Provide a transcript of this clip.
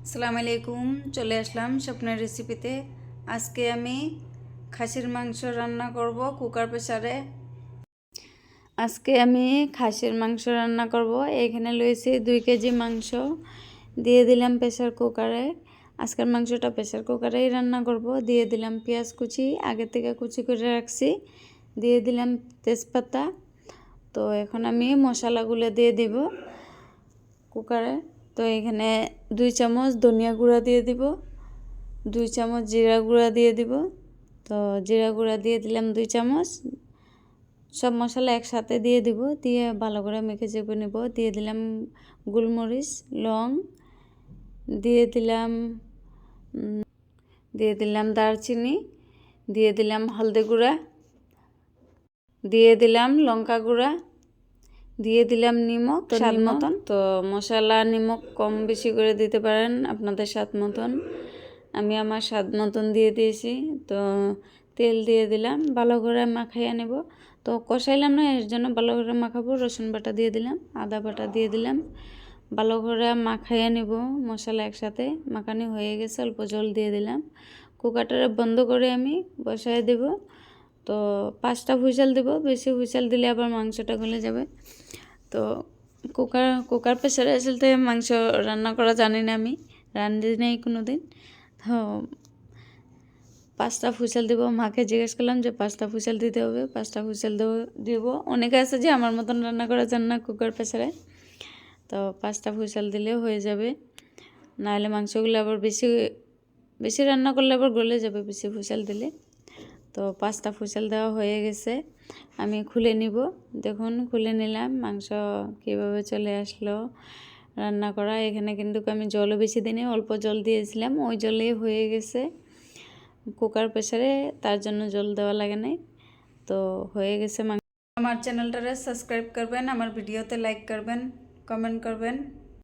আসসালামু আলাইকুম। চলে আসলাম স্বপ্নের রেসিপিতে। আজকে আমি খাসির মাংস রান্না করব কুকার প্রেসারে। এখানে লইছি 2 কেজি মাংস, দিয়ে দিলাম প্রেসার কুকারে। আজকের মাংসটা প্রেসার কুকারেই রান্না করব। দিয়ে দিলাম পেঁয়াজ কুচি, আগে থেকে কুচি করে রাখছি। দিয়ে দিলাম তেজপাতা। তো এখন আমি মশলাগুলো দিয়ে দিব কুকারে। তো এখানে 2 চামচ ধনিয়া গুঁড়া দিয়ে দিব, 2 চামচ জিরা গুঁড়া দিয়ে দিব। তো জিরা গুঁড়া দিয়ে দিলাম 2 চামচ। সব মশলা একসাথে দিয়ে দিব, দিয়ে ভালো করে মেখে চেপে নেব। দিয়ে দিলাম গোলমরিচ, লং, দিয়ে দিলাম দারচিনি, দিয়ে দিলাম হলদি গুঁড়া, দিয়ে দিলাম লঙ্কা গুঁড়া, দিয়ে দিলাম নিমক স্বাদ মতন। তো মশলা নিমক কম বেশি করে দিতে পারেন আপনাদের স্বাদ মতন। আমি আমার স্বাদ মতন দিয়ে দিয়েছি। তো তেল দিয়ে দিলাম, ভালো করে মাখাইয়া নেব। তো কষাইলাম না, এর জন্য ভালো করে মাখাবো। রসুন বাটা দিয়ে দিলাম, আদা বাটা দিয়ে দিলাম, ভালো করে মাখাইয়া নেব। মশলা একসাথে মাখানো হয়ে গেছে, অল্প জল দিয়ে দিলাম। কুকারটা বন্ধ করে আমি বসায় দেব। তো 5টা হুইসেল দেব, বেশি হুইসেল দিলে আবার মাংসটা গলে যাবে। তো কুকার প্রেসারে আসলে মাংস রান্না করা জানি না, আমি রান্ধি নাই কোনো দিন। তো 5টা হুইসেল দেবো। মাকে জিজ্ঞেস করলাম যে 5টা হুইসেল দিতে হবে, 5টা হুইসেল দিব। অনেকে আছে যে আমার মতন রান্না করা জান না কুকার প্রেসারে। তো 5টা হুইসেল দিলেও হয়ে যাবে, নাহলে মাংসগুলো আবার বেশি বেশি রান্না করলে আবার গলে যাবে বেশি হুইসেল দিলে। তো 5টা হুইসেল দেওয়া হয়ে গেছে, আমি খুলে নিব। দেখুন খুলে নিলাম, মাংস কীভাবে চলে আসলো রান্না করা। এখানে কিন্তু আমি জলও বেশি দিইনি, অল্প জল দিয়েছিলাম, ওই জলেই হয়ে গেছে কুকার প্রেসারে, তার জন্য জল দেওয়া লাগে নাই। তো হয়ে গেছে মাংস। আমার চ্যানেলটারে সাবস্ক্রাইব করবেন, আমার ভিডিওতে লাইক করবেন, কমেন্ট করবেন।